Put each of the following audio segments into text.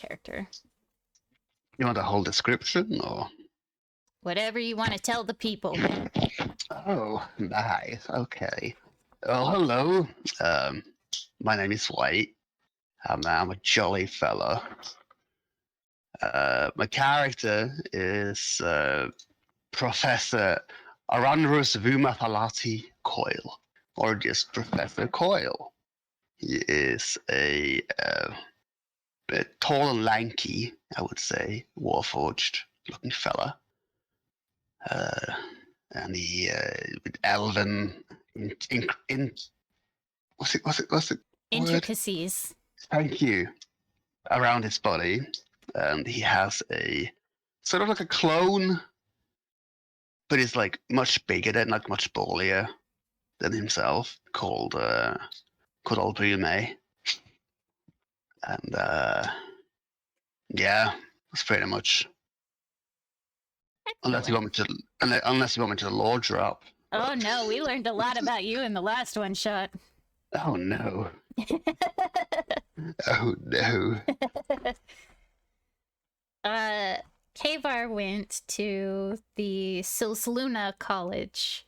character. You want a whole description, or? Whatever you want to tell the people. Oh, nice. Okay. Well, hello. My name is White. I'm a jolly fella. My character is Professor Aranrus Vulma-Thulati Coyle, or just Professor Coyle. He is a tall and lanky, I would say, warforged looking fella. And he with elven what's it Intricacies. Thank you. Around his body, and he has a sort of like a clone, but he's like much bigger than, like much burlier than himself, called old Brume. And yeah, that's pretty much. Unless you want me to lore drop. Oh no, we learned a lot about you in the last one shot. Oh no. Oh no. Kavar went to the Silsluna College.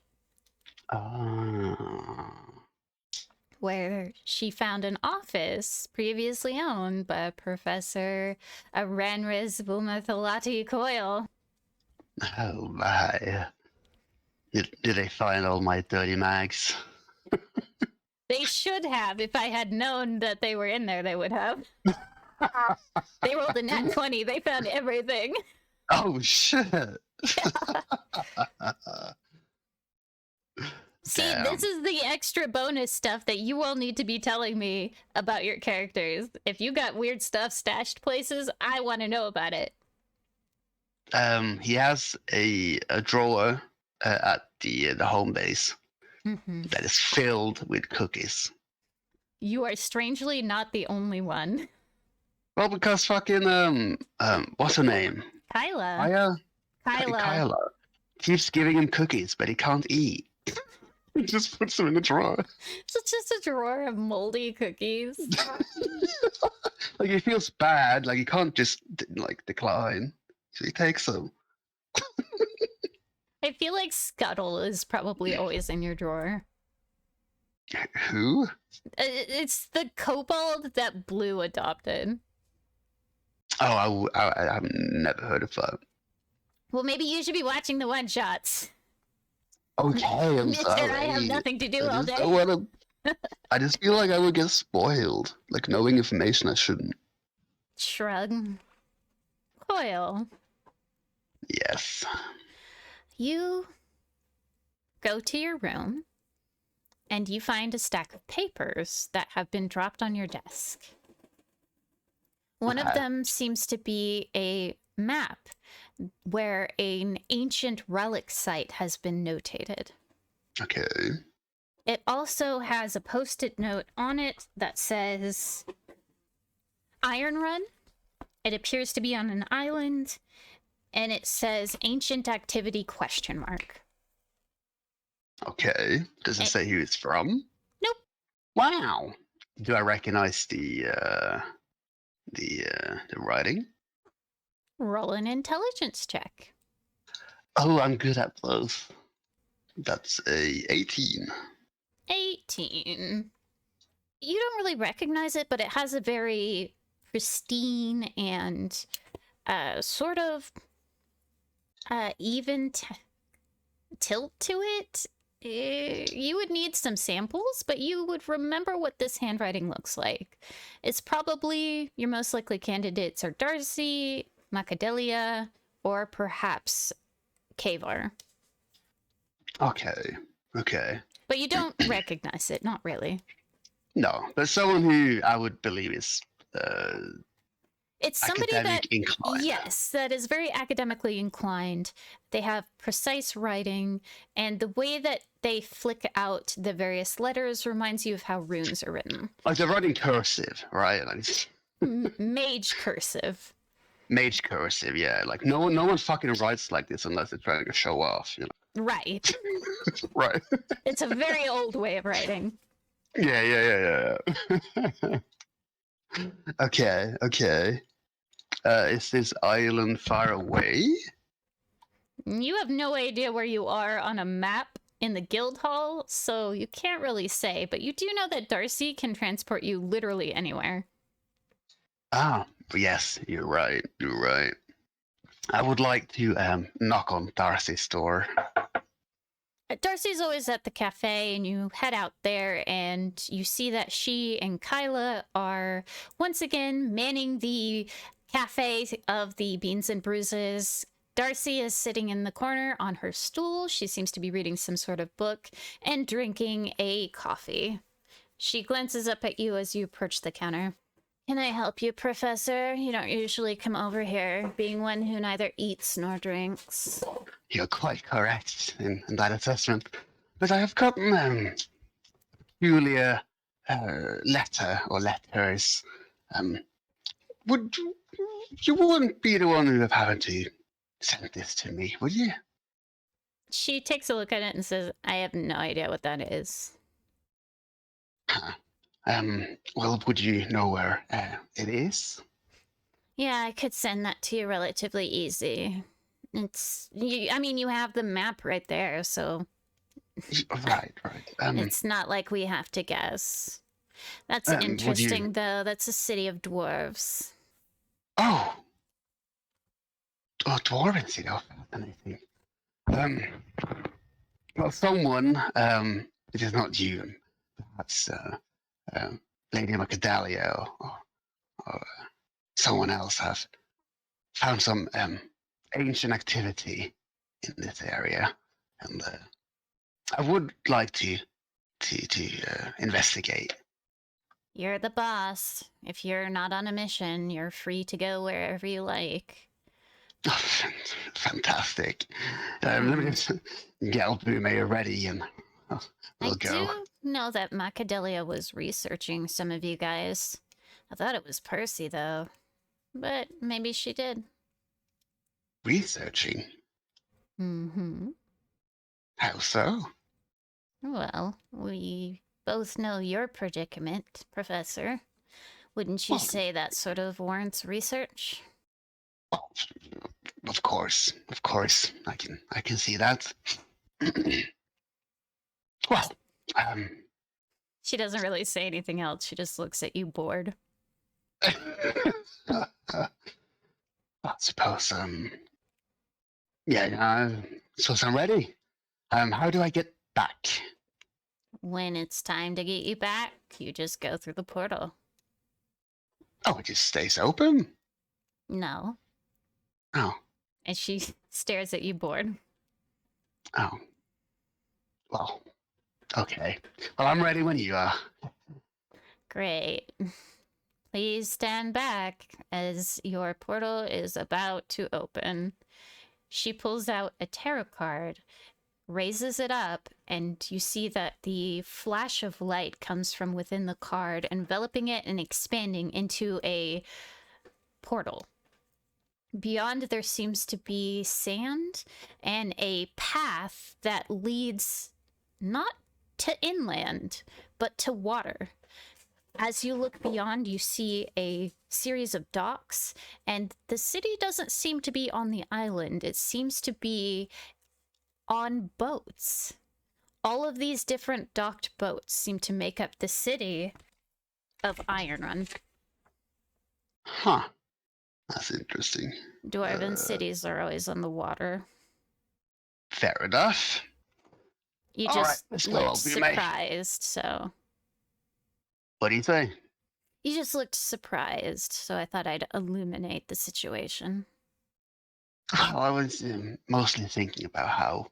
Where she found an office previously owned by Professor Aranrus Vulma-Thulati Coyle. Oh my. Did they find all my dirty mags? They should have. If I had known that they were in there, they would have. They rolled a nat 20. They found everything. Oh, shit. See, this is the extra bonus stuff that you all need to be telling me about your characters. If you got weird stuff stashed places, I want to know about it. He has a drawer at the home base that is filled with cookies. You are strangely not the only one. Well, because fucking what's her name? Kyla keeps giving him cookies, but he can't eat. He just puts them in the drawer. It's just a drawer of moldy cookies. Like, he feels bad. Like, he can't just like decline, so he takes them. I feel like Scuttle is probably always in your drawer. Who? It's the kobold that Blue adopted. Oh, I've never heard of that. Well, maybe you should be watching the one-shots. Okay, I'm sorry. I have nothing to do all day. I just feel like I would get spoiled, like knowing information I shouldn't. Shrug. Coyle. Yes. You go to your room, and you find a stack of papers that have been dropped on your desk. One of them seems to be a map where an ancient relic site has been notated. Okay. It also has a post-it note on it that says Iron Run. It appears to be on an island, and it says ancient activity ? Okay. Does it say who it's from? Nope. Wow. Do I recognize the writing? Roll an intelligence check. Oh, I'm good at those. That's a 18. 18. You don't really recognize it, but it has a very pristine and sort of even tilt to it. You would need some samples, but you would remember what this handwriting looks like. It's probably your most likely candidates are Darcy, Macadelia, or perhaps Kavar. Okay. But you don't recognize it, not really. No, but someone who I would believe is it's somebody that inclined. Yes, that is very academically inclined. They have precise writing, and the way that they flick out the various letters reminds you of how runes are written. Like they're writing cursive, right? Like, Mage cursive. Mage cursive, yeah. Like no one fucking writes like this unless they're trying to show off, you know. Right. Right. It's a very old way of writing. Yeah. Okay. Is this island far away? You have no idea where you are on a map in the guild hall, so you can't really say, but you do know that Darcy can transport you literally anywhere. Ah, yes, you're right. You're right. I would like to knock on Darcy's door. Darcy's always at the cafe, and you head out there, and you see that she and Kyla are once again manning the cafe of the Beans and Bruises. Darcy is sitting in the corner on her stool. She seems to be reading some sort of book and drinking a coffee. She glances up at you as you approach the counter. Can I help you, Professor? You don't usually come over here, being one who neither eats nor drinks. You're quite correct in that assessment. But I have gotten a peculiar letter or letters. Would you wouldn't be the one who have happened to send this to me, would you? She takes a look at it and says, I have no idea what that is. Huh. Well, would you know where it is? Yeah, I could send that to you relatively easy. I mean, you have the map right there, so Right. it's not like we have to guess. That's interesting, though. That's a city of dwarves. Oh, dwarven city. Oh, fascinating. Well, someone, it is not you, perhaps Lady Macadalia or someone else have found some ancient activity in this area, and I would like to investigate. You're the boss. If you're not on a mission, you're free to go wherever you like. Oh, fantastic. Let me just get Albume ready and we'll go. I do know that Macadelia was researching some of you guys. I thought it was Percy, though. But maybe she did. Researching? Mm-hmm. How so? Well, we both know your predicament, Professor. Wouldn't you say that sort of warrants research? Well, of course. I can see that. Well, She doesn't really say anything else. She just looks at you bored. I suppose, so I'm ready. How do I get back? When it's time to get you back, you just go through the portal. Oh, it just stays open? No. Oh. And she stares at you bored. Oh. Well, okay. Well, I'm ready when you are. Great. Please stand back as your portal is about to open. She pulls out a tarot card, raises it up, and you see that the flash of light comes from within the card, enveloping it and expanding into a portal. Beyond, there seems to be sand and a path that leads not to inland, but to water. As you look beyond, you see a series of docks, and the city doesn't seem to be on the island. It seems to be on boats. All of these different docked boats seem to make up the city of Ironrun. Huh. That's interesting. Dwarven cities are always on the water. Fair enough. You All just right, looked surprised, so... What do you say? You just looked surprised, so I thought I'd illuminate the situation. Well, I was mostly thinking about how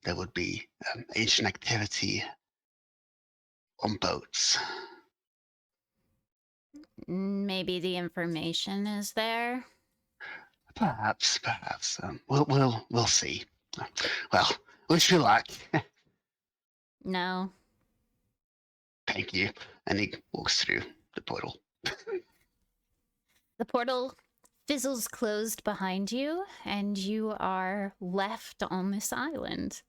there would be ancient activity on boats. Maybe the information is there? Perhaps. We'll see. Well, wish you luck. No. Thank you. And he walks through the portal. The portal fizzles closed behind you, and you are left on this island.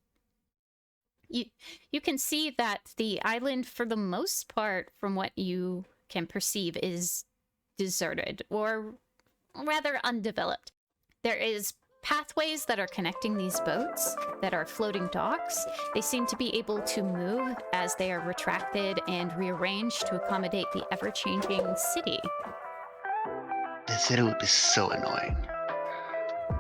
You can see that the island, for the most part, from what you can perceive, is deserted, or rather undeveloped. There is pathways that are connecting these boats that are floating docks. They seem to be able to move as they are retracted and rearranged to accommodate the ever-changing city. The city would be so annoying.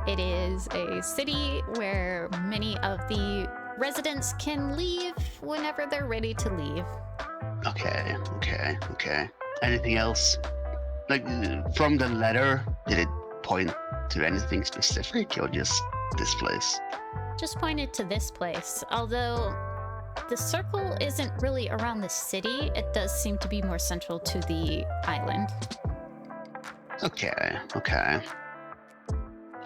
It is a city where many of the residents can leave whenever they're ready to leave. Okay. Anything else? Like, from the letter, did it point to anything specific, or just this place? Just pointed to this place, although the circle isn't really around the city. It does seem to be more central to the island. Okay.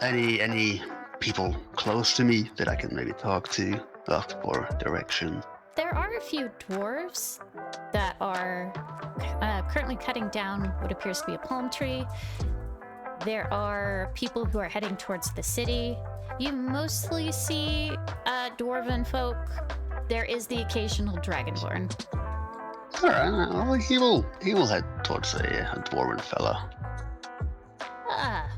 Any people close to me that I can maybe talk to, ask for direction? There are a few dwarves that are currently cutting down what appears to be a palm tree. There are people who are heading towards the city. You mostly see dwarven folk. There is the occasional dragonborn. All right, well, he will head towards a dwarven fella. Ah,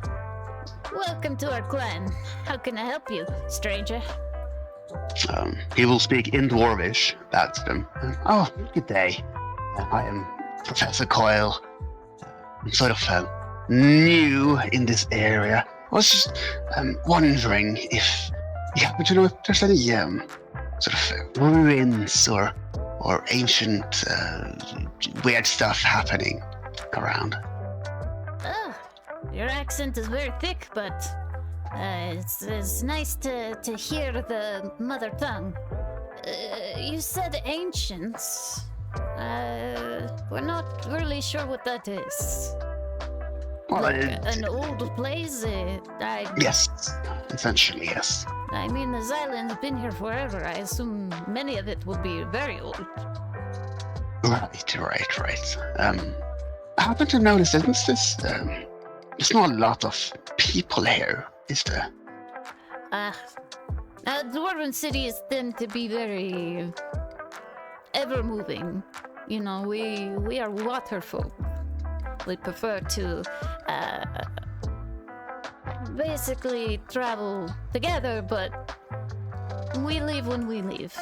welcome to our clan. How can I help you, stranger? He will speak in Dwarvish back to them. Oh, good day. I am Professor Coyle. I'm sort of new in this area. I was just wondering if you happen to know if there's any sort of ruins or ancient weird stuff happening around. Ah, your accent is very thick, but it's nice to hear the mother tongue. You said ancients. We're not really sure what that is. Well, Like an old place? Yes, essentially, yes. I mean, this island's been here forever. I assume many of it will be very old. Right. I happen to notice, isn't this, there's not a lot of people here, is there? Dwarven cities tend to be very ever-moving. You know, we are water folk. We prefer to basically travel together, but we leave when we leave.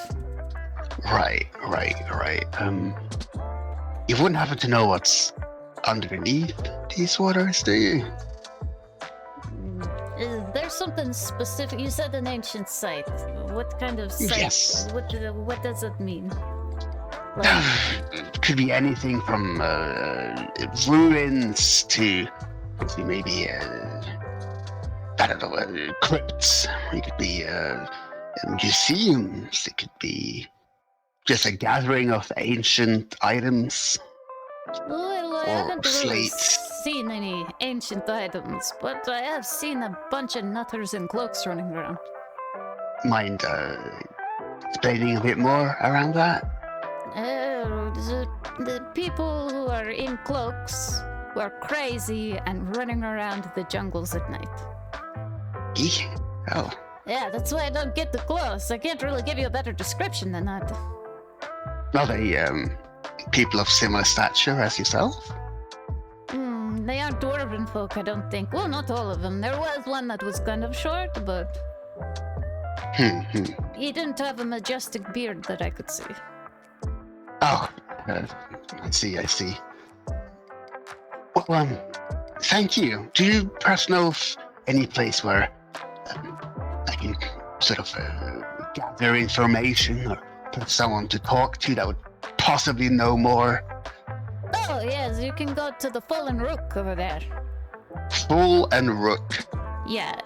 Right. You wouldn't happen to know what's underneath these waters, do you? There's something specific. You said an ancient site. What kind of site? Yes. What does it mean? Like, It could be anything from ruins to maybe I don't know, crypts. It could be museums. It could be just a gathering of ancient items. well, I Or haven't really slates. seen any ancient items, but I have seen a bunch of nutters in cloaks running around. Mind explaining a bit more around that? The people who are in cloaks who are crazy and running around the jungles at night. Eek. Oh. Yeah, that's why I don't get too close. I can't really give you a better description than that. Are they people of similar stature as yourself? They aren't dwarven folk, I don't think. Well, not all of them. There was one that was kind of short, but he didn't have a majestic beard that I could see. Oh, I see. Well, thank you. Do you perhaps know of any place where I can sort of gather information, or perhaps someone to talk to that would possibly know more? Oh, yes, you can go to the Fallen Rook over there. Full and Rook. Yeah,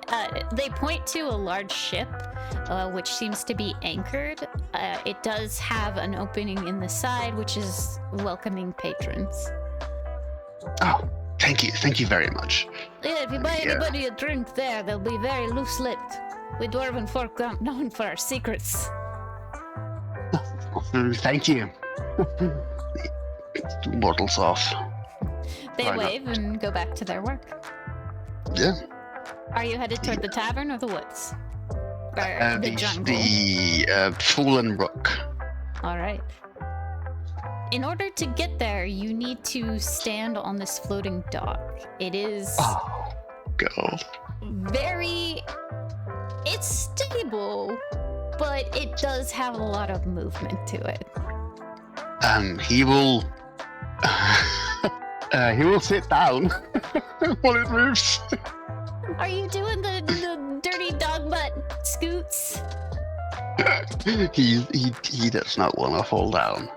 they point to a large ship, which seems to be anchored. It does have an opening in the side, which is welcoming patrons. Oh, thank you very much. Yeah, if you buy anybody a drink there, they'll be very loose-lipped. We dwarven folk aren't known for our secrets. Thank you. Two bottles off. They Why wave not? and go back to their work. Yeah. Are you headed toward the tavern or the woods? Or the jungle? The Fool and Rook. All right. In order to get there, you need to stand on this floating dock. It is God. It's stable, but it does have a lot of movement to it. He will. He will sit down while it moves. Are you doing the dirty dog butt scoots? He does not want to fall down.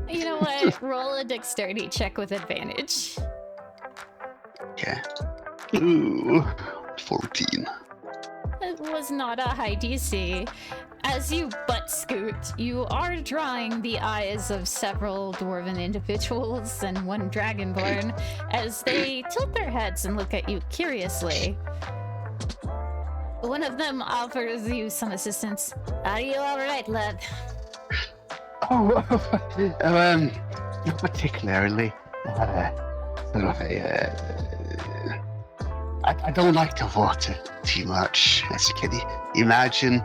You know what? Roll a dexterity check with advantage. Okay. Ooh, 14. It was not a high DC. As you butt scoot, you are drawing the eyes of several dwarven individuals and one dragonborn as they tilt their heads and look at you curiously. One of them offers you some assistance. Are you alright, lad? Oh, not particularly. I don't like the water too much, as you can imagine.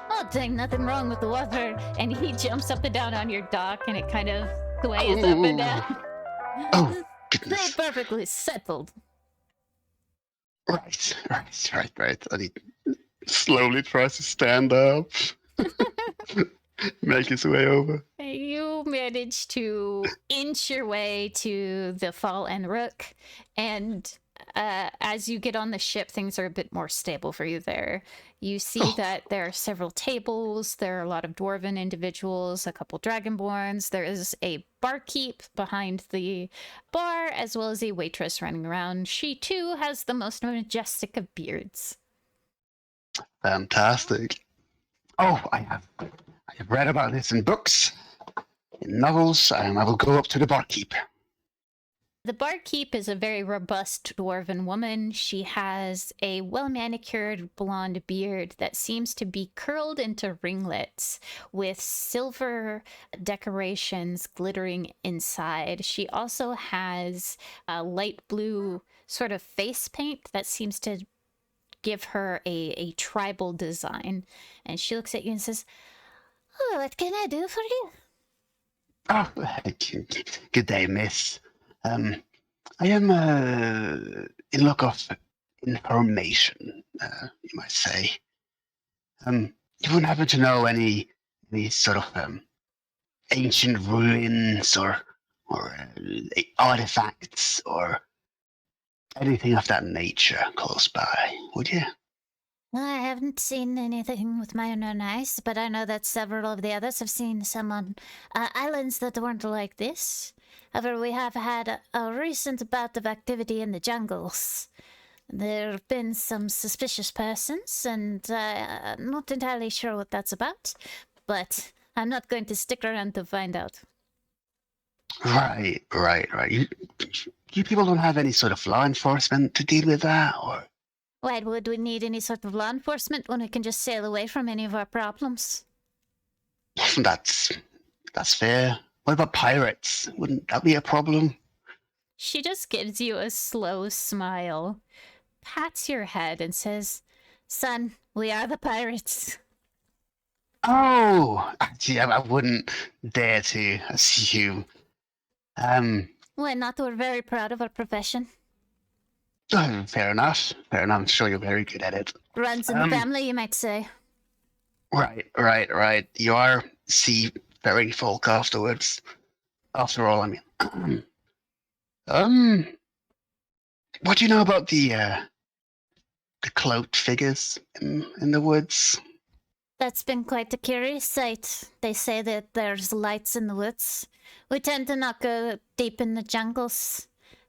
Oh, dang, nothing wrong with the water. And he jumps up and down on your dock, and it kind of sways up and down. Oh, goodness. They're perfectly settled. Right. And he slowly tries to stand up. Make his way over. You manage to inch your way to the Fall and Rook, and as you get on the ship, things are a bit more stable for you there. You see that there are several tables, there are a lot of dwarven individuals, a couple dragonborns, there is a barkeep behind the bar, as well as a waitress running around. She, too, has the most majestic of beards. Fantastic. Oh, I have read about this in books, in novels. I will go up to the barkeep. The barkeep is a very robust dwarven woman. She has a well-manicured blonde beard that seems to be curled into ringlets with silver decorations glittering inside. She also has a light blue sort of face paint that seems to give her a tribal design. And she looks at you and says, "Oh, what can I do for you?" Oh, good day, miss. I am in look of information, you might say. You wouldn't happen to know any sort of ancient ruins or artifacts or anything of that nature close by, would you? I haven't seen anything with my own eyes, but I know that several of the others have seen some on islands that weren't like this. However, we have had a recent bout of activity in the jungles. There have been some suspicious persons, and I'm not entirely sure what that's about, but I'm not going to stick around to find out. Right. You people don't have any sort of law enforcement to deal with that, or? Why would we need any sort of law enforcement when we can just sail away from any of our problems? That's fair. What about pirates? Wouldn't that be a problem? She just gives you a slow smile, pats your head, and says, "Son, we are the pirates." Oh, actually, I wouldn't dare to assume. Why not? We're very proud of our profession. Fair enough. I'm sure you're very good at it. Runs in the family, you might say. Right. You are seafaring folk afterwards. After all, I mean. What do you know about the cloaked figures in the woods? That's been quite a curious sight. They say that there's lights in the woods. We tend to not go deep in the jungles,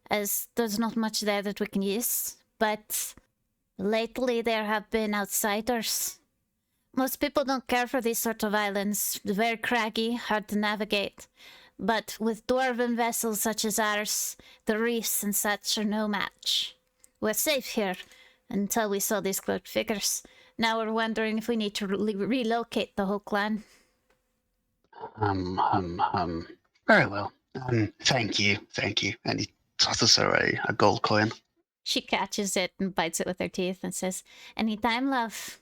as there's not much there that we can use. But lately there have been outsiders. Most people don't care for these sort of islands. They're very craggy, hard to navigate. But with dwarven vessels such as ours, the reefs and such are no match. We're safe here, until we saw these cloaked figures. Now we're wondering if we need to relocate the whole clan. Very well. Thank you. And he tosses her a gold coin. She catches it and bites it with her teeth and says, "Anytime, love.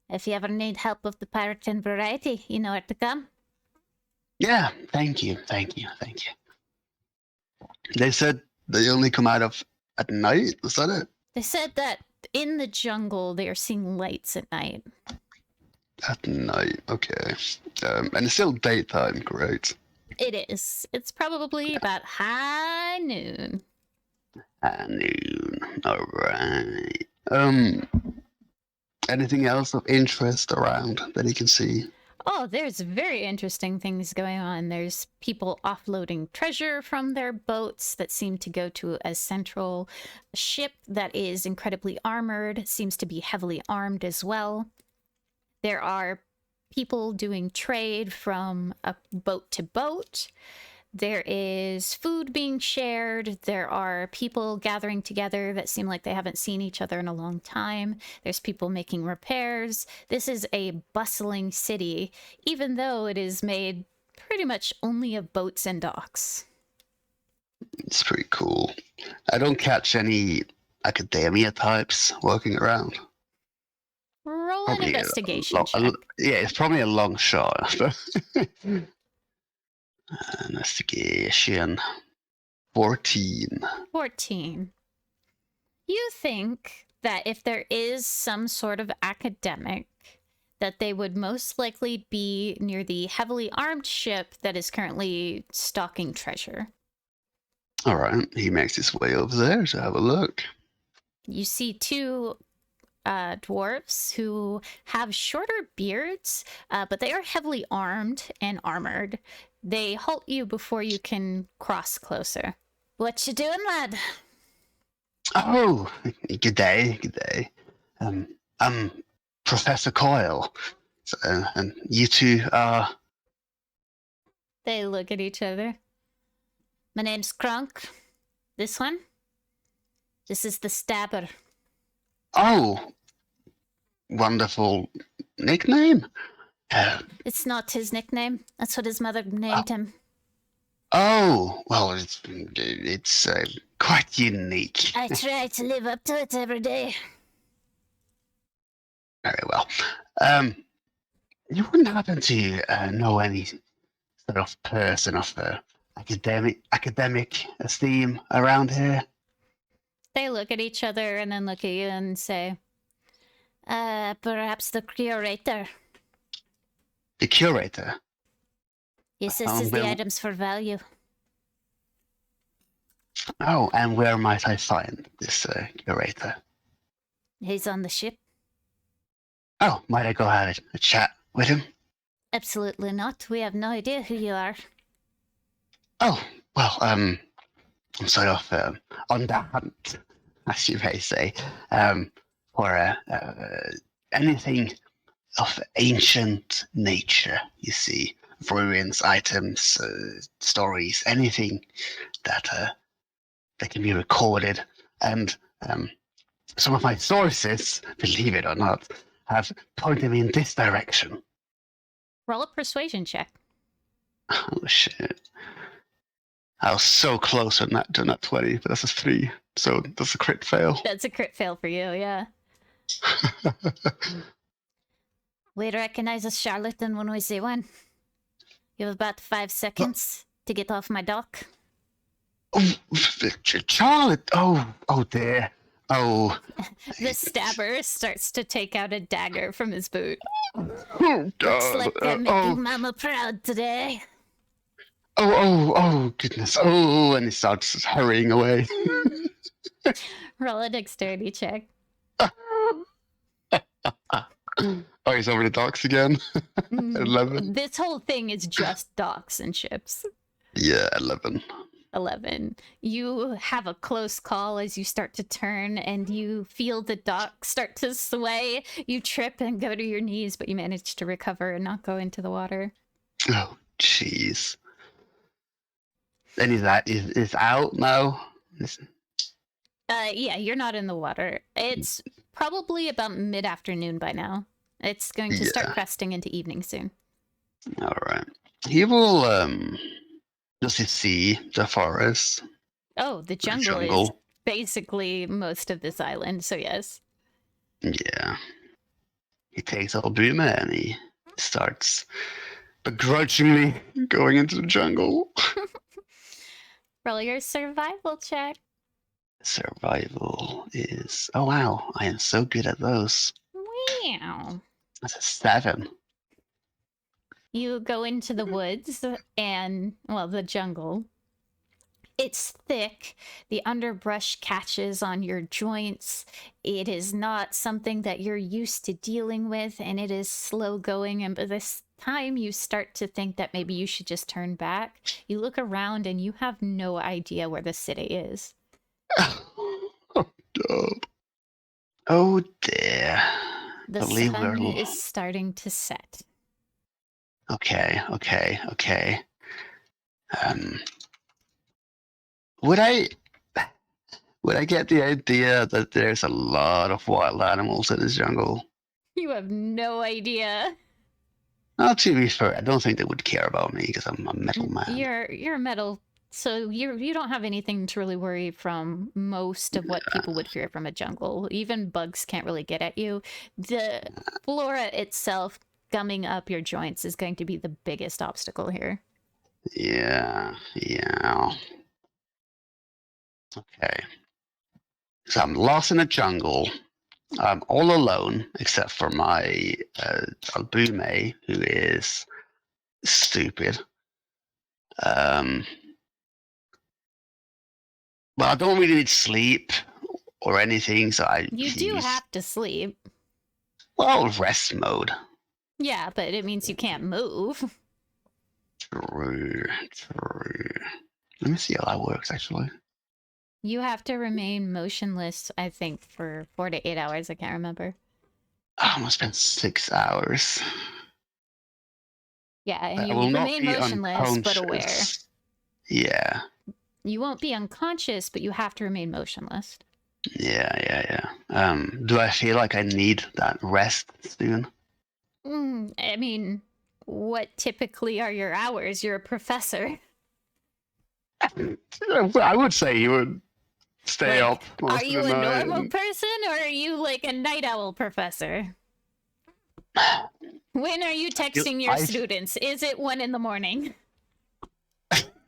If you ever need help with the pirating variety, you know where to come." Yeah, thank you. They said they only come out of at night. Was that it? They said that in the jungle they are seeing lights at night. At night. Okay. And it's still daytime. Great. It is. It's probably about high noon. At noon. All right. Anything else of interest around that you can see? Oh, there's very interesting things going on. There's people offloading treasure from their boats that seem to go to a central ship that is incredibly armored, seems to be heavily armed as well. There are people doing trade from a boat to boat. There is food being shared. There are people gathering together that seem like they haven't seen each other in a long time. There's people making repairs. This is a bustling city, even though it is made pretty much only of boats and docks. It's pretty cool. I don't catch any academia types walking around. Roll an Probably investigation check. Yeah, it's probably a long shot. Investigation 14. 14. You think that if there is some sort of academic, that they would most likely be near the heavily armed ship that is currently stocking treasure. All right, he makes his way over there to have a look. You see two dwarves who have shorter beards, but they are heavily armed and armored. They halt you before you can cross closer. What you doing, lad? Oh, good day, good day. I'm Professor Coyle, and you two are... They look at each other. My name's Krunk. This one? This is the Stabber. Oh, wonderful nickname. It's not his nickname. That's what his mother named him. Oh, well, it's quite unique. I try to live up to it every day. Very well. You wouldn't happen to know any sort of person of academic esteem around here? They look at each other and then look at you and say, perhaps the curator. The curator? Yes, this is the items for value. Oh, and where might I find this curator? He's on the ship. Oh, might I go have a chat with him? Absolutely not. We have no idea who you are. Oh, well, I'm sort of on the hunt, as you may say, for anything of ancient nature, you see. Ruins, items, stories, anything that can be recorded. And some of my sources, believe it or not, have pointed me in this direction. Roll a persuasion check. Oh, shit. I was so close on that, to that 20, but that's a 3. So that's a crit fail. That's a crit fail for you, yeah. We recognize a charlatan when we see one. You have about 5 seconds to get off my dock. Oh, Charlotte! Oh dear. Oh. The Stabber starts to take out a dagger from his boot. Oh, God. Looks like they're making Mama proud today. Oh, goodness. Oh, and he starts hurrying away. Roll a dexterity check. Oh, he's over the docks again. 11. This whole thing is just docks and ships. Yeah, 11. 11. You have a close call as you start to turn and you feel the dock start to sway. You trip and go to your knees, but you manage to recover and not go into the water. Oh, jeez. And is out now? Yeah, you're not in the water. It's probably about mid-afternoon by now. It's going to start cresting into evening soon. All right. He will, does he see the forest? Oh, the jungle is basically most of this island, so yes. Yeah. He takes old Boomer and he starts begrudgingly going into the jungle. Roll your survival check. Survival is... Oh, wow. I am so good at those. Wow. That's a 7. You go into the woods and, well, the jungle. It's thick. The underbrush catches on your joints. It is not something that you're used to dealing with, and it is slow going. And by this time, you start to think that maybe you should just turn back. You look around and you have no idea where the city is. Oh, no. Oh, dear. The Believe sun we're... is starting to set. Okay. Would I get the idea that there's a lot of wild animals in this jungle? You have no idea. Well, to be fair, I don't think they would care about me because I'm a metal man. You're a metal, so you don't have anything to really worry from most of what people would fear from a jungle. Even bugs can't really get at you. The flora itself gumming up your joints is going to be the biggest obstacle here. Yeah. Okay. So I'm lost in a jungle. I'm all alone except for my albume, who is stupid. Well, I don't really need sleep or anything, so You do have to sleep. Well, rest mode. Yeah, but it means you can't move. True. Let me see how that works, actually. You have to remain motionless, I think, for 4 to 8 hours. I can't remember. I'm gonna spend 6 hours. Yeah, and I you will not remain be motionless, but aware. unconscious. Yeah. You won't be unconscious, but you have to remain motionless. Yeah. Do I feel like I need that rest soon? I mean, what typically are your hours? You're a professor. I would say you would stay Like, up most are of you the a night. normal person or are you like a night owl professor? When are you texting your students? Is it 1 a.m?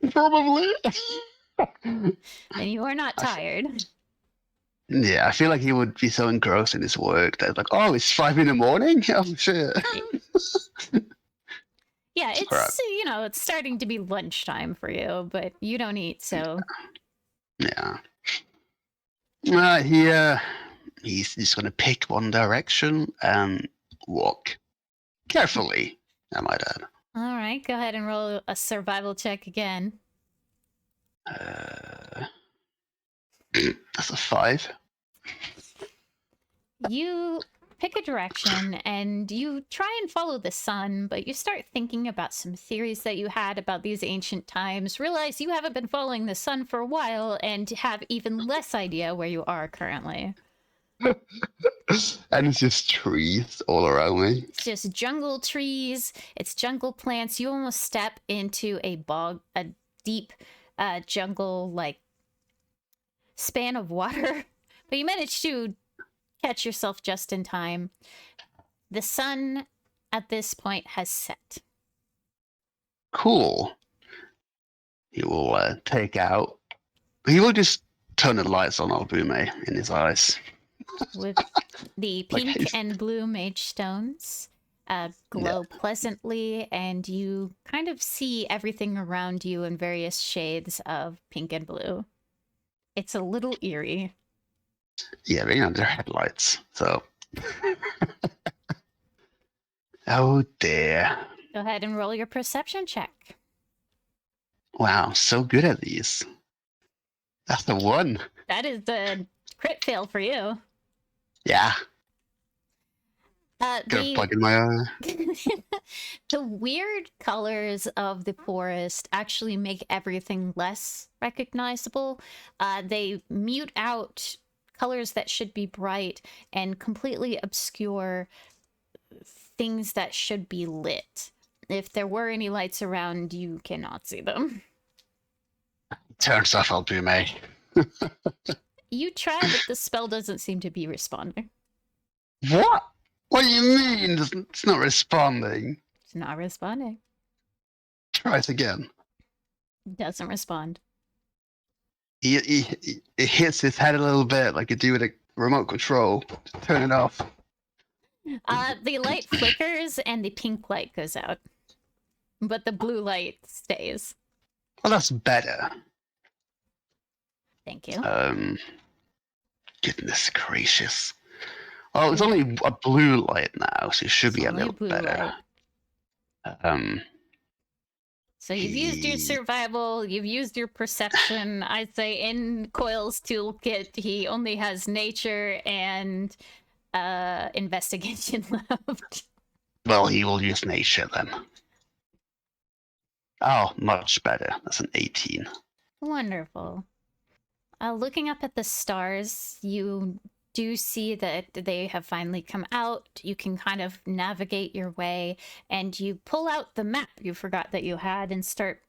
Probably. Then you are not tired. Yeah, I feel like he would be so engrossed in his work that like, oh, it's 5 a.m. Oh shit. Yeah, it's Right. it's starting to be lunchtime for you, but you don't eat, so Yeah. He's just gonna pick one direction and walk carefully. I might add. all right, go ahead and roll a survival check again. That's a 5. You pick a direction and you try and follow the sun, but you start thinking about some theories that you had about these ancient times, realize you haven't been following the sun for a while, and have even less idea where you are currently. And it's just trees all around me. It's just jungle trees, it's jungle plants. You almost step into a deep jungle like span of water, but you manage to catch yourself just in time. The sun at this point has set. Cool. He will he will just turn the lights on Albume in his eyes. With the pink and blue mage stones glow pleasantly, and you kind of see everything around you in various shades of pink and blue. It's a little eerie. Yeah, but they're headlights, so. Oh dear. Go ahead and roll your perception check. Wow, I'm so good at these. That's the 1. That is the crit fail for you. Yeah. Got a bug in my eye. The weird colors of the forest actually make everything less recognizable. They mute out colors that should be bright and completely obscure things that should be lit. If there were any lights around, you cannot see them. Turns off Albume. You try, but the spell doesn't seem to be responding. What? What do you mean it's not responding? It's not responding. Try it again. Doesn't respond. It hits his head a little bit like you do with a remote control. Turn it off. The light flickers and the pink light goes out, but the blue light stays. Well, that's better. Thank you. Goodness gracious. Well, it's only a blue light now, so it should be a little better. Light. So you've used your survival, you've used your perception. I'd say in Coyle's toolkit, he only has nature and investigation left. Well, he will use nature then. Oh, much better. That's an 18. Wonderful. Looking up at the stars, you do see that they have finally come out. You can kind of navigate your way, and you pull out the map you forgot that you had and start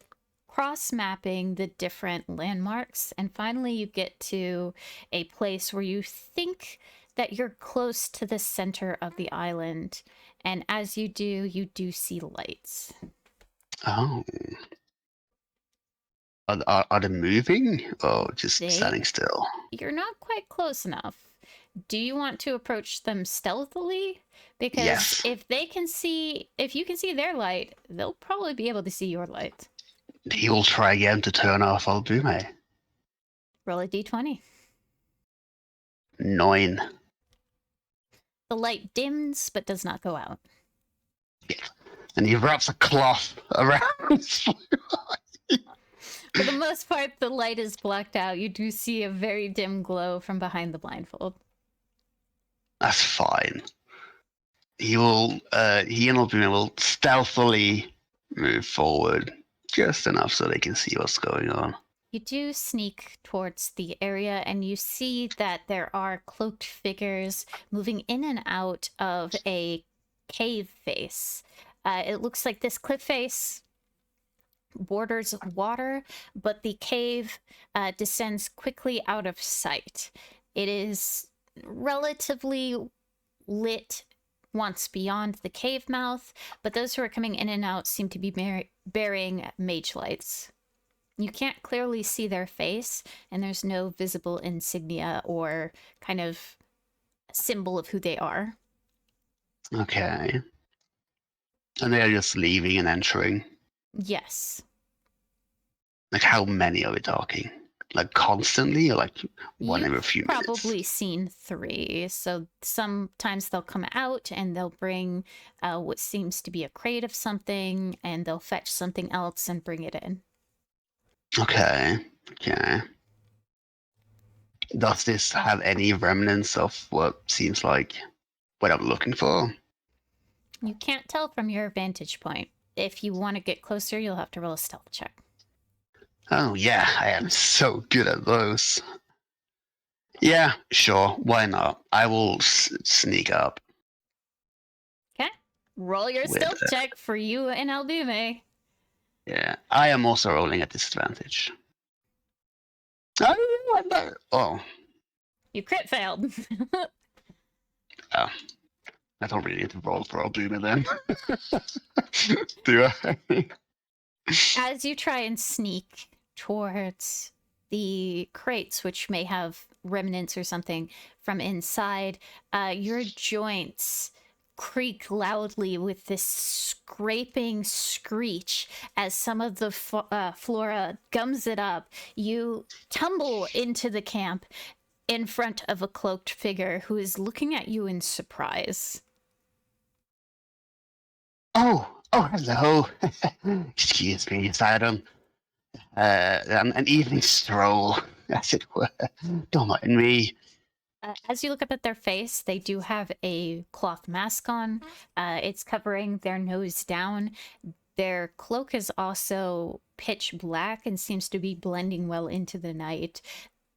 cross-mapping the different landmarks. And finally, you get to a place where you think that you're close to the center of the island. And as you do see lights. Oh. Are they moving or just standing still? You're not quite close enough. Do you want to approach them stealthily? Because yes. if you can see their light, they'll probably be able to see your light. He will try again to turn off Albume. Roll a d20. 9. The light dims but does not go out. Yeah. And he wraps a cloth around his For the most part, the light is blacked out. You do see a very dim glow from behind the blindfold. That's fine. He and Albume will stealthily move forward just enough so they can see what's going on. You do sneak towards the area, and you see that there are cloaked figures moving in and out of a cave face. It looks like this cliff face borders water, but the cave descends quickly out of sight. It is relatively lit once beyond the cave mouth, but those who are coming in and out seem to be bearing mage lights. You can't clearly see their face, and there's no visible insignia or kind of symbol of who they are. Okay. And they are just leaving and entering? Yes. Like, how many are we talking? Like, constantly, or like one every few minutes? Probably seen 3. So sometimes they'll come out and they'll bring what seems to be a crate of something, and they'll fetch something else and bring it in. Okay. Does this have any remnants of what seems like what I'm looking for? You can't tell from your vantage point. If you want to get closer, you'll have to roll a stealth check. Oh, yeah, I am so good at those. Yeah, sure, why not? I will sneak up. Okay. Roll your stealth check for you and Albume. Yeah, I am also rolling at disadvantage. Oh. You crit failed. Oh. I don't really need to roll for Albume then. Do I? As you try and sneak towards the crates, which may have remnants or something from inside, your joints creak loudly with this scraping screech as some of the flora gums it up. You tumble into the camp in front of a cloaked figure who is looking at you in surprise. Oh, hello. Excuse me, Sidon. An evening stroll, as it were. Don't mind me. As you look up at their face, they do have a cloth mask on. It's covering their nose down. Their cloak is also pitch black and seems to be blending well into the night.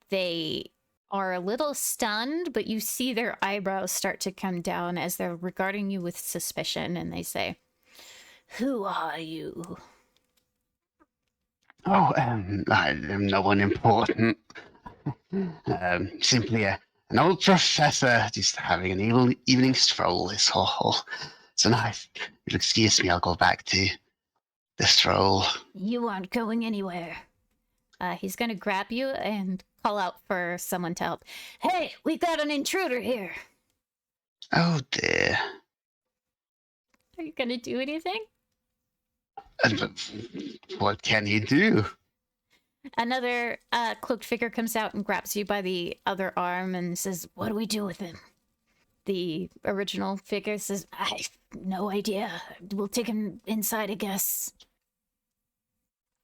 They are a little stunned, but you see their eyebrows start to come down as they're regarding you with suspicion, and they say, "Who are you?" Oh, I am no one important. Simply an old professor just having an evening stroll is all. So now, if you'll excuse me, I'll go back to the stroll. You aren't going anywhere. He's going to grab you and call out for someone to help. Hey, we got an intruder here. Oh dear. Are you going to do anything? And what can he do? Another cloaked figure comes out and grabs you by the other arm and says, what do we do with him? The original figure says, I have no idea. We'll take him inside, I guess.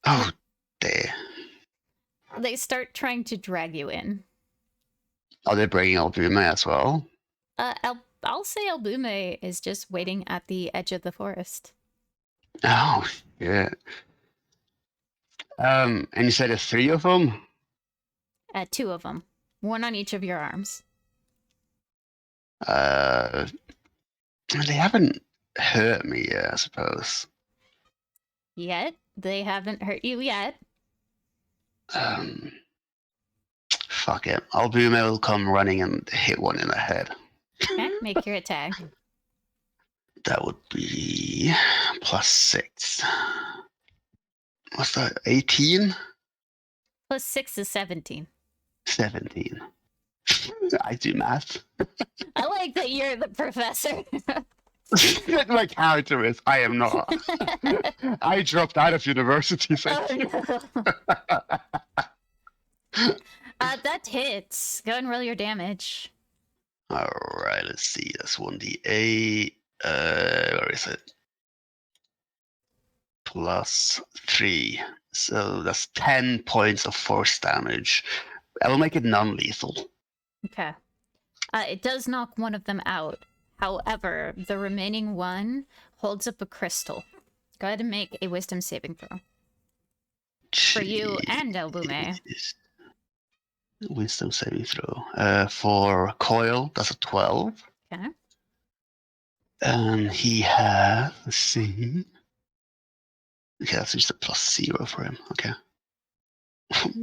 Oh dear. They start trying to drag you in. Are they bringing Albume as well? I'll say Albume is just waiting at the edge of the forest. Oh, yeah. And you said there's 3 of them? 2 of them. 1 on each of your arms. They haven't hurt me yet, I suppose. Yet? They haven't hurt you yet. Fuck it. Albume will come running and hit one in the head. Okay, make your attack. That would be +6. What's that? 18? +6 is 17. 17. I do math. I like that you're the professor. My character is. I am not. I dropped out of university. Oh, no. That hits. Go and roll your damage. Alright, let's see. That's 1d8. Where is it? +3. So that's 10 points of force damage. I will make it non-lethal. Okay. It does knock one of them out. However, the remaining one holds up a crystal. Go ahead and make a wisdom saving throw. For you and Albume. Wisdom saving throw. For Coyle, that's a 12. Okay. And he has, let's see. Okay, that's just a +0 for him. Okay.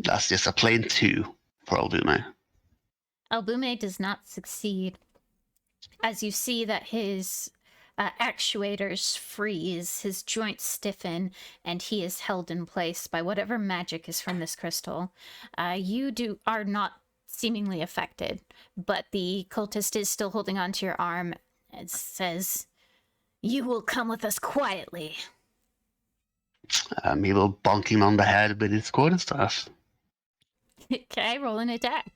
That's just a plain 2 for Albume. Albume does not succeed. As you see that his actuators freeze, his joints stiffen, and he is held in place by whatever magic is from this crystal. You are not seemingly affected, but the cultist is still holding onto your arm and says, "You will come with us quietly." He will bonk him on the head with his quarterstaff. Okay, roll an attack.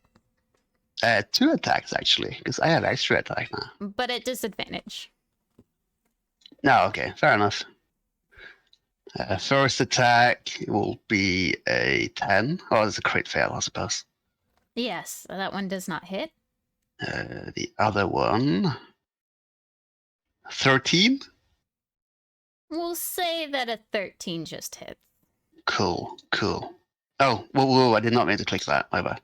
2 attacks, actually, because I have extra attack now. But at disadvantage. No, okay, fair enough. First attack will be a 10. Oh, it's a crit fail, I suppose. Yes, that one does not hit. The other one, 13. We'll say that a 13 just hits. Cool. Oh, whoa, I did not mean to click that. My bad.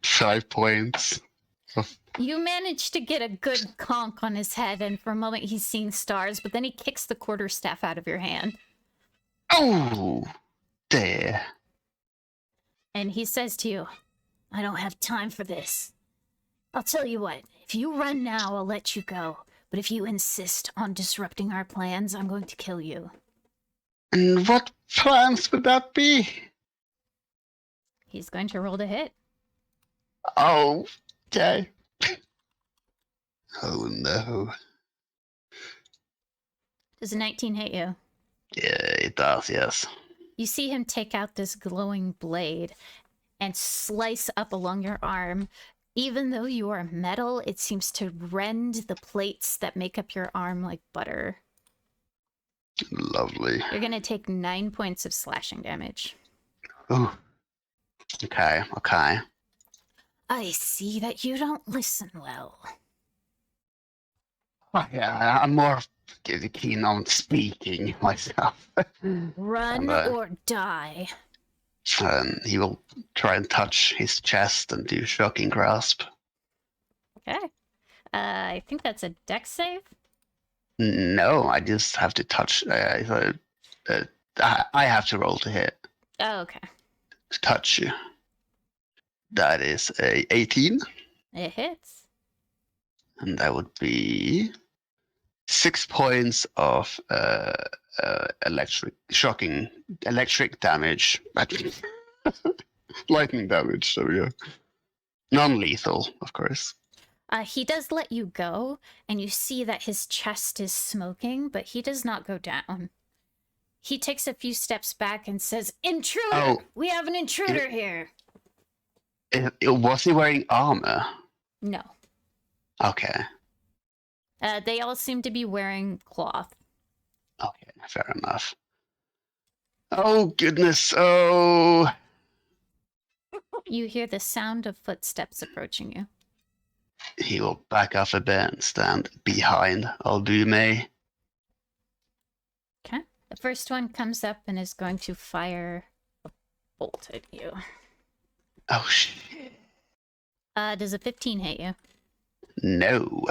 5 points. You manage to get a good conk on his head, and for a moment he's seeing stars, but then he kicks the quarterstaff out of your hand. Oh, dear. And he says to you, "I don't have time for this. I'll tell you what, if you run now, I'll let you go. But if you insist on disrupting our plans, I'm going to kill you." And what plans would that be? He's going to roll to hit. Oh, okay. Oh, no. Does a 19 hit you? Yeah, it does, yes. You see him take out this glowing blade and slice up along your arm. Even though you are metal, it seems to rend the plates that make up your arm like butter. Lovely. You're going to take 9 points of slashing damage. Oh. Okay. I see that you don't listen well. Oh, yeah, I'm more keen on speaking myself. Run or die. And he will try and touch his chest and do shocking grasp. Okay. I think that's a dex save. No, I just have to touch. I have to roll to hit. Oh, okay. To touch you. That is a 18. It hits. And that would be 6 points of electric damage. Lightning damage, there we go. Non-lethal, of course. He does let you go, and you see that his chest is smoking, but he does not go down. He takes a few steps back and says, "Intruder! Oh. We have an intruder here!" Was he wearing armor? No. Okay. They all seem to be wearing cloth. Okay, fair enough. Oh, goodness. Oh. You hear the sound of footsteps approaching you. He will back off a bit and stand behind Albume. Okay. The first one comes up and is going to fire a bolt at you. Oh, shit. Does a 15 hit you? No.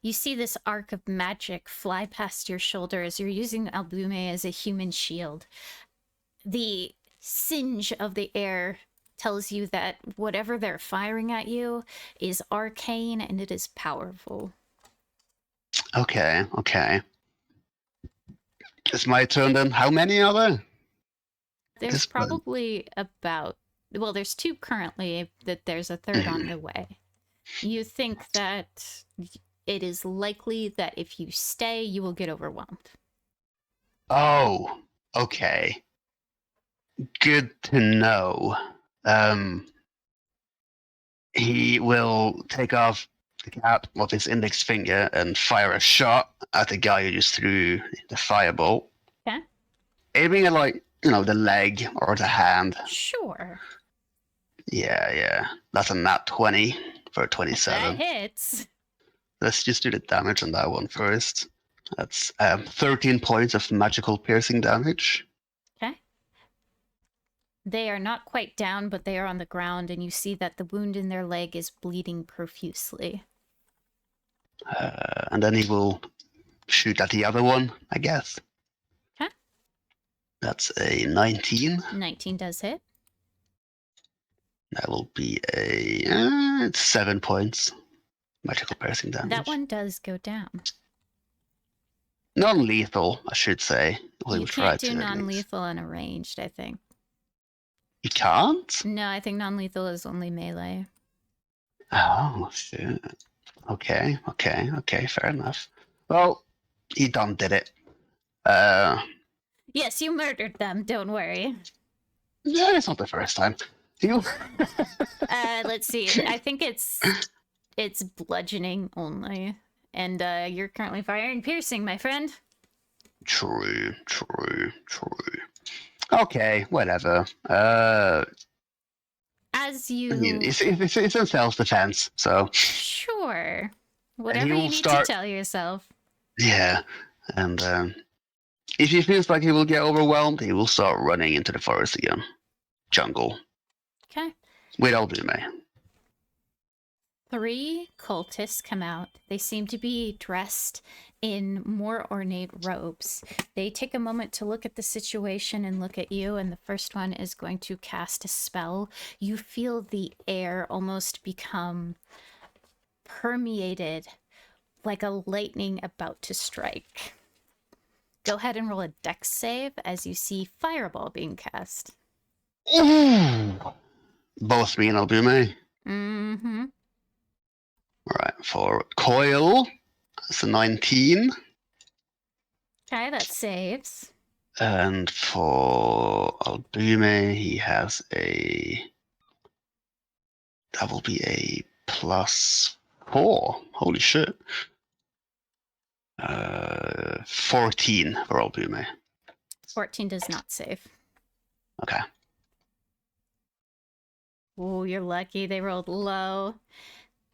You see this arc of magic fly past your shoulder as you're using Albume as a human shield. The singe of the air tells you that whatever they're firing at you is arcane and it is powerful. Okay. It's my turn then. How many are there? There's probably about... Well, there's 2 currently, that there's a 3rd on the way. You think that it is likely that if you stay, you will get overwhelmed. Oh, okay. Good to know. He will take off the cap of his index finger and fire a shot at the guy who just threw the firebolt. Okay. Aiming at, the leg or the hand. Sure. Yeah. That's a nat 20 for 27. That hits. Let's just do the damage on that one first. That's 13 points of magical piercing damage. Okay. They are not quite down, but they are on the ground, and you see that the wound in their leg is bleeding profusely. And then he will shoot at the other one, I guess. Okay. That's a 19. 19 does hit. That will be it's 7 points. Magical piercing damage. That one does go down. Non-lethal, I should say. You can't do non-lethal unarranged, I think. You can't? No, I think non-lethal is only melee. Oh, shit. Okay, fair enough. Well, he done did it. Yes, you murdered them, don't worry. Yeah, it's not the first time. Let's see. I think it's bludgeoning only. And you're currently firing piercing, my friend. True. Okay, whatever. As you... I mean, it's in self-defense, so... Sure. Whatever you need to tell yourself. Yeah, and if he feels like he will get overwhelmed, he will start running into the forest again. Jungle. Okay. With Albume. 3 cultists come out. They seem to be dressed in more ornate robes. They take a moment to look at the situation and look at you, and the first one is going to cast a spell. You feel the air almost become permeated like a lightning about to strike. Go ahead and roll a dex save as you see Fireball being cast. Ooh. Both me and Albume. Mm-hmm. Alright, for Coyle, that's a 19. Okay, that saves. And for Albume, he has that will be a +4. Holy shit. 14 for Albume. 14 does not save. Okay. Oh, you're lucky. They rolled low.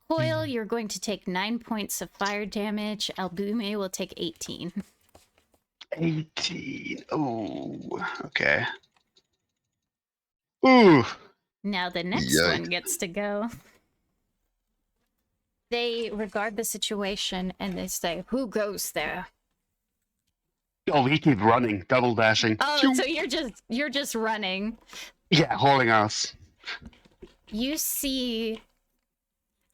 Coyle, you're going to take 9 points of fire damage. Albume will take 18. 18. Oh, okay. Ooh. Now the next one gets to go. They regard the situation and they say, "Who goes there?" Oh, we keep running, double dashing. Oh, so you're just running. Yeah, hauling ass. You see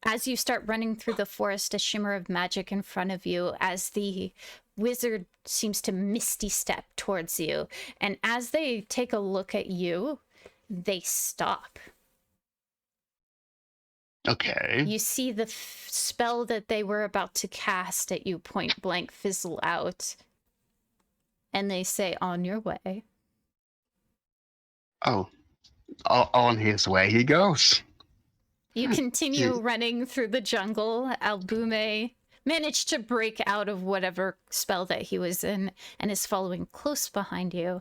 As you start running through the forest, a shimmer of magic in front of you as the wizard seems to misty step towards you. And as they take a look at you, they stop. Okay. You see the spell that they were about to cast at you point blank fizzle out. And they say, on your way. Oh, on his way he goes. You continue running through the jungle. Albume managed to break out of whatever spell that he was in and is following close behind you.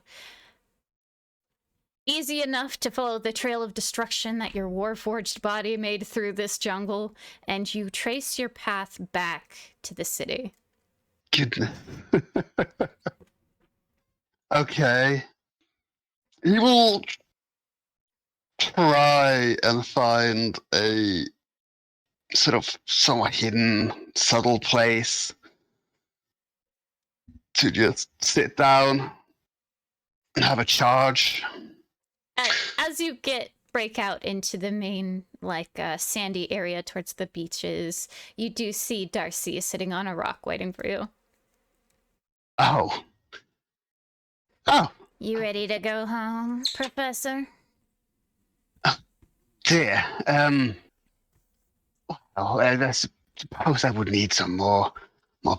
Easy enough to follow the trail of destruction that your warforged body made through this jungle, and you trace your path back to the city. Goodness. Okay. He will try and find a sort of somewhat hidden, subtle place to just sit down and have a charge. As you break out into the main, sandy area towards the beaches, you do see Darcy sitting on a rock waiting for you. Oh. You ready to go home, Professor? Dear. Well, I suppose I would need some more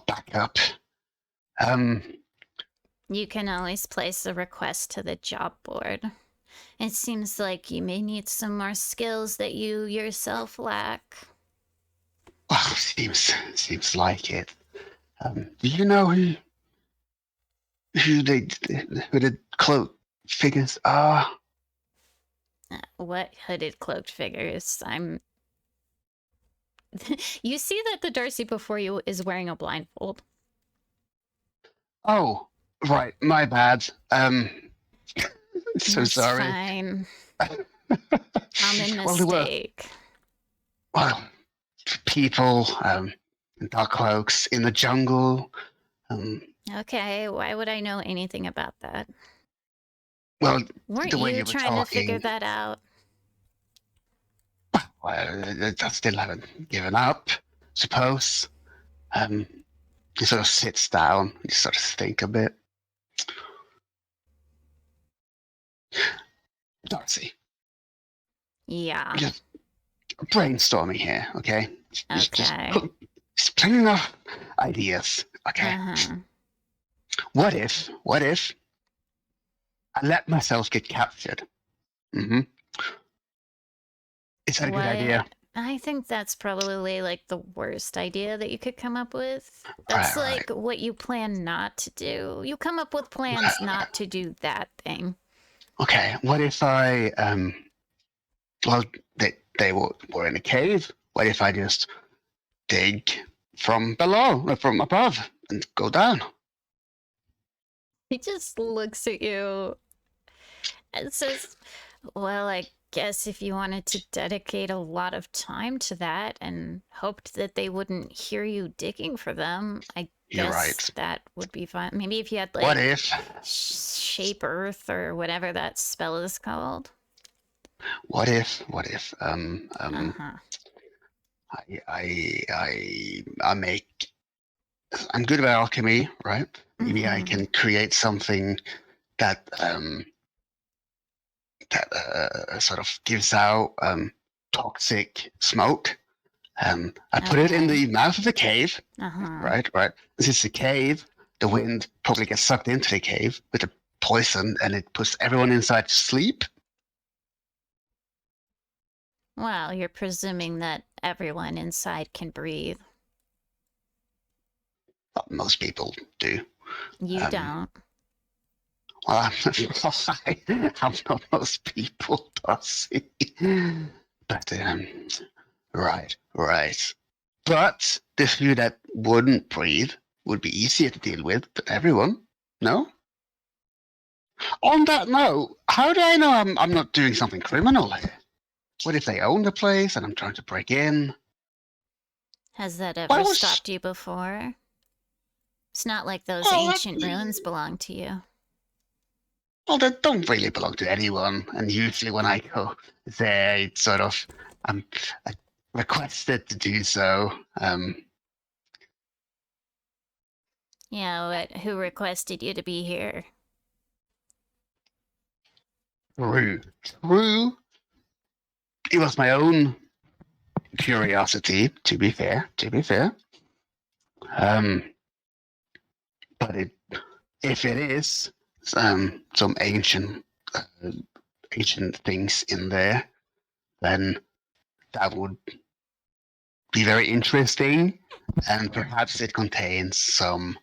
backup. You can always place a request to the job board. It seems like you may need some more skills that you yourself lack. Well, seems like it. Do you know who the cloaked figures are? What hooded cloaked figures? You see that the Darcy before you is wearing a blindfold. Oh, right. My bad. So It's sorry. Fine. Common mistake. Well, people, in dark cloaks in the jungle. Okay, why would I know anything about that? Well, weren't the way you were trying talking, to figure that out? Well, I still haven't given up, suppose. He sort of sits down and sort of think a bit. Darcy. Yeah. Just brainstorming here, okay? Okay. Just plenty enough ideas, okay? Uh-huh. What if I let myself get captured? Mm-hmm. Is that a good idea? I think that's probably the worst idea that you could come up with. That's right. What you plan not to do. You come up with plans not to do that thing. Okay, what if I well, they were in a cave. What if I just dig from below, or from above, and go down? He just looks at you and says, well, I guess if you wanted to dedicate a lot of time to that and hoped that they wouldn't hear you digging for them, I You're guess right. that would be fine. Maybe if you had What if Shape Earth or whatever that spell is called. What if I make, I'm good at alchemy, right? Maybe I can create something that sort of gives out toxic smoke. I put it in the mouth of the cave, right? This is the cave. The wind probably gets sucked into the cave with the poison, and it puts everyone inside to sleep. Well, you're presuming that everyone inside can breathe. Well, most people do. You don't. Well, I'm not most people, Darcy. But, right. But the few that wouldn't breathe would be easier to deal with than everyone, no? On that note, how do I know I'm not doing something criminal here? What if they own the place and I'm trying to break in? Has that ever stopped you before? It's not like those ancient ruins belong to you. Well, they don't really belong to anyone, and usually when I go there, it's sort of, I requested to do so. Yeah, who requested you to be here? True. It was my own curiosity, to be fair. But if it is some uh, ancient things in there, then that would be very interesting, and perhaps it contains some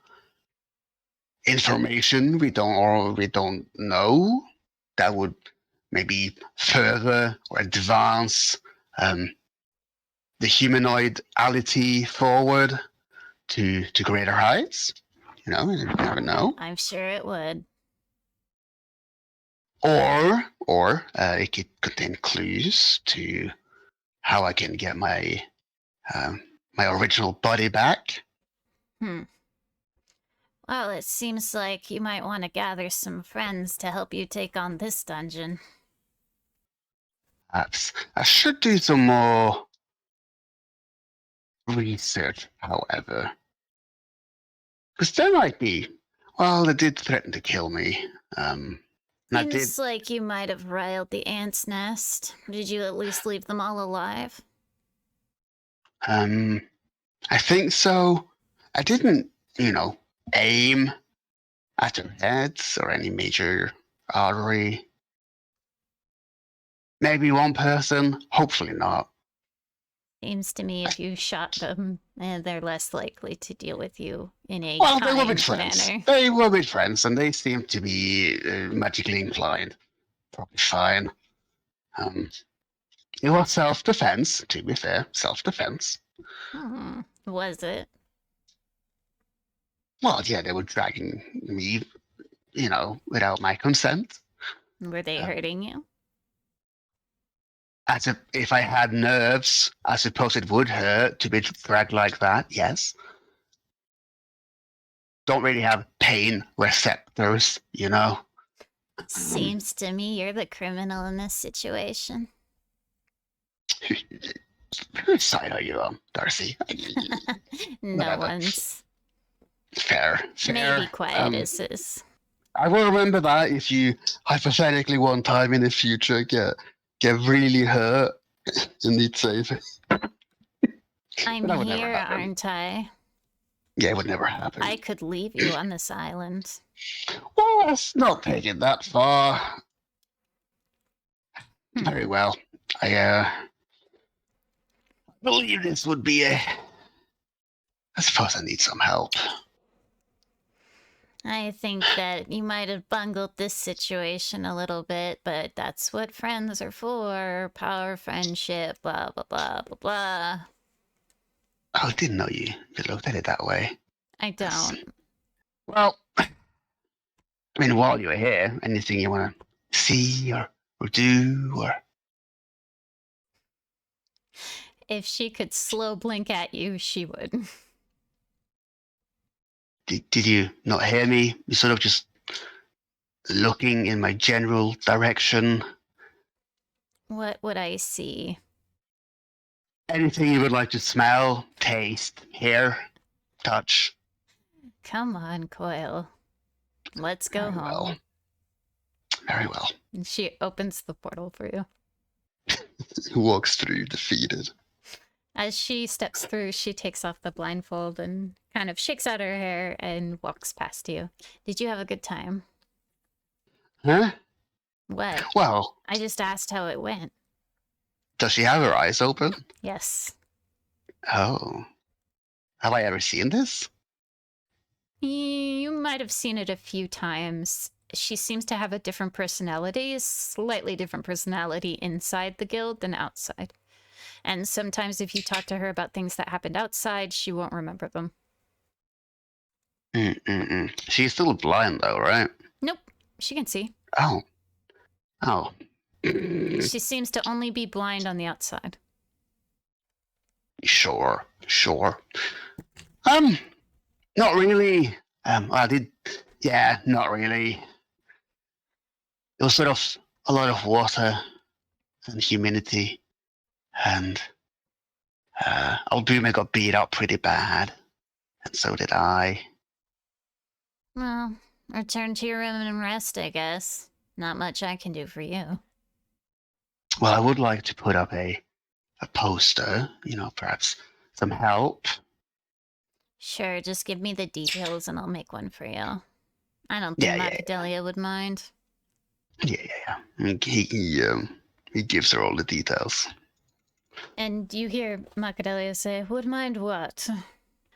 information we don't know that would maybe further or advance the humanoidality forward to greater heights. You never know. I'm sure it would. Or it could contain clues to how I can get my my original body back. Well, it seems like you might want to gather some friends to help you take on this dungeon. Perhaps I should do some more research, however. Because there might be. Well, they did threaten to kill me. Seems like you might have riled the ants' nest. Did you at least leave them all alive? I think so. I didn't, aim at their heads or any major artery. Maybe one person, hopefully not. Seems to me if you shot them, they're less likely to deal with you in a Well, kind they were with friends. manner. They were with friends, and they seemed to be magically inclined. Probably fine. It was self-defense, to be fair. Self-defense. Was it? Well, yeah, they were dragging me, without my consent. Were they hurting you? If I had nerves, I suppose it would hurt to be dragged like that, yes. Don't really have pain receptors, Seems to me you're the criminal in this situation. Whose side are you on, Darcy? No one's. Fair. Maybe Quietus is. I will remember that if you hypothetically one time in the future get really hurt and need saving. I'm here, aren't I? Yeah, it would never happen. I could leave you on this island. Well, let's not take it that far. Very well. I believe this would be I suppose I need some help. I think that you might have bungled this situation a little bit, but that's what friends are for. Power, friendship, blah, blah, blah, blah, blah. Oh, I didn't know you looked at it that way. I don't. Well, I mean, while you're here, anything you want to see or do or... If she could slow blink at you, she would. Did you not hear me? You sort of just looking in my general direction. What would I see? Anything you would like to smell, taste, hear, touch. Come on, Coyle. Let's go home. Well. Very well. And she opens the portal for you. Walks through defeated. As she steps through, she takes off the blindfold and kind of shakes out her hair and walks past you. Did you have a good time? Huh? What? Well... I just asked how it went. Does she have her eyes open? Yes. Oh. Have I ever seen this? You might have seen it a few times. She seems to have a different personality, slightly different personality inside the guild than outside. And sometimes if you talk to her about things that happened outside, she won't remember them. She's still blind though, right? Nope. She can see. Oh. She seems to only be blind on the outside. Sure. Not really. Not really. It was sort of a lot of water and humidity and Old Boomer got beat up pretty bad, and so did I. Well, return to your room and rest, I guess. Not much I can do for you. Well, I would like to put up a poster, perhaps some help. Sure, just give me the details and I'll make one for you. I don't think Macadelia would mind. Yeah. He gives her all the details. And you hear Macadelia say, "Would mind what?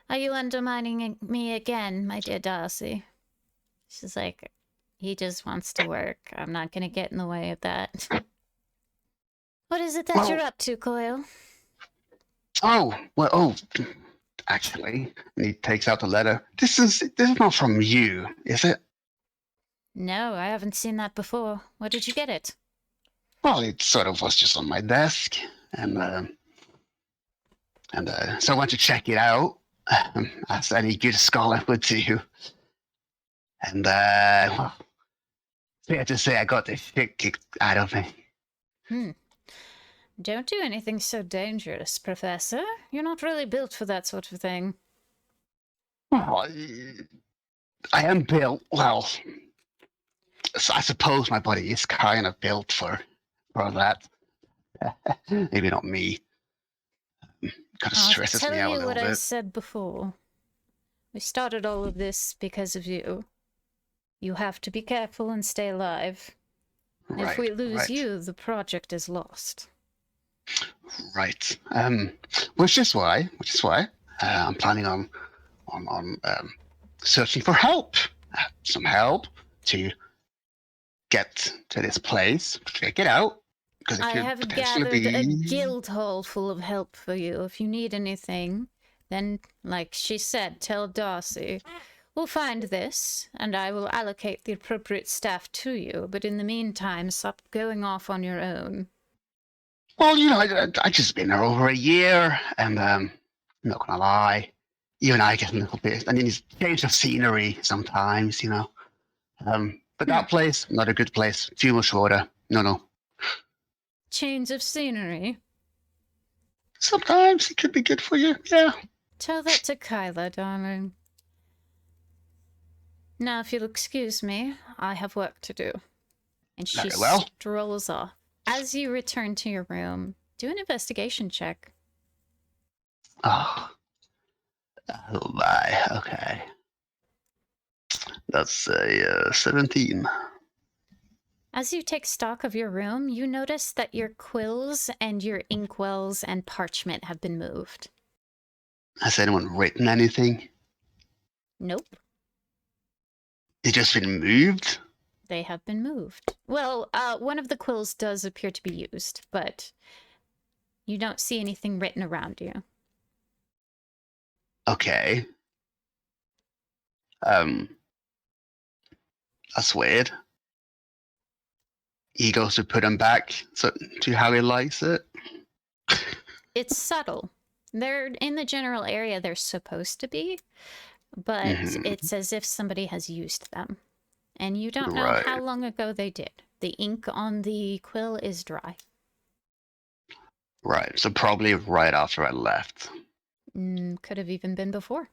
Are you undermining me again, my dear Darcy?" She's like, "He just wants to work. I'm not gonna get in the way of that." What is it that you're up to, Coyle? Actually, and he takes out the letter. This is not from you, is it? No, I haven't seen that before. Where did you get it? Well, it sort of was just on my desk, and so I went to check it out, as any good scholar would do. And fair to say, I got the shit kicked out of me. Don't do anything so dangerous, Professor. You're not really built for that sort of thing. Well, I am built, well, I suppose my body is kind of built for that. Maybe not me. Kind of stresses me out a little bit. I'll tell you what I said before. We started all of this because of you. You have to be careful and stay alive. Right, if we lose you, the project is lost. Right. Which is why I'm planning on searching for help. Some help to get to this place, check it out. I have gathered a guild hall full of help for you. If you need anything, then, like she said, tell Darcy. We'll find this, and I will allocate the appropriate staff to you. But in the meantime, stop going off on your own. Well, I just been there over a year, and I'm not gonna lie, even I get a little bit. I mean, it's change of scenery sometimes, But that place, not a good place. Too much water. No. Change of scenery? Sometimes it could be good for you, yeah. Tell that to Kyla, darling. Now, if you'll excuse me, I have work to do. And she strolls off. As you return to your room, do an investigation check. Oh my, okay. That's a 17. As you take stock of your room, you notice that your quills and your inkwells and parchment have been moved. Has anyone written anything? Nope. They've just been moved? They have been moved. Well, one of the quills does appear to be used, but you don't see anything written around you. Okay. That's weird. He goes to put them back to how he likes it. It's subtle. They're in the general area they're supposed to be, but it's as if somebody has used them. And you don't know how long ago they did. The ink on the quill is dry. Right, so probably right after I left. Could have even been before.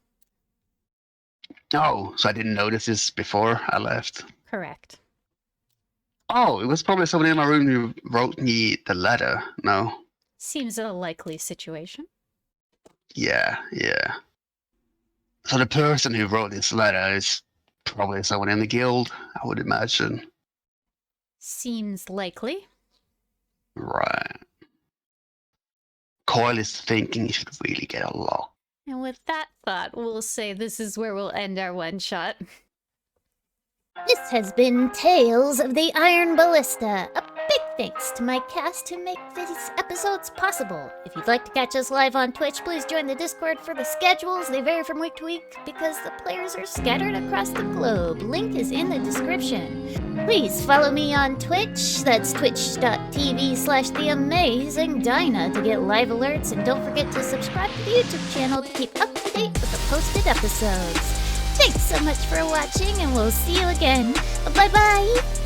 Oh, so I didn't notice this before I left? Correct. Oh, it was probably somebody in my room who wrote me the letter, no? Seems a likely situation. Yeah. So the person who wrote this letter is probably someone in the guild, I would imagine. Seems likely. Right. Coyle is thinking he should really get a lock. And with that thought, we'll say this is where we'll end our one-shot. This has been Tales of the Iron Ballista. A big thanks to my cast who make these episodes possible. If you'd like to catch us live on Twitch, please join the Discord for the schedules. They vary from week to week because the players are scattered across the globe. Link is in the description. Please follow me on Twitch. That's twitch.tv/theamazingdina to get live alerts. And don't forget to subscribe to the YouTube channel to keep up to date with the posted episodes. Thanks so much for watching, and we'll see you again. Bye-bye!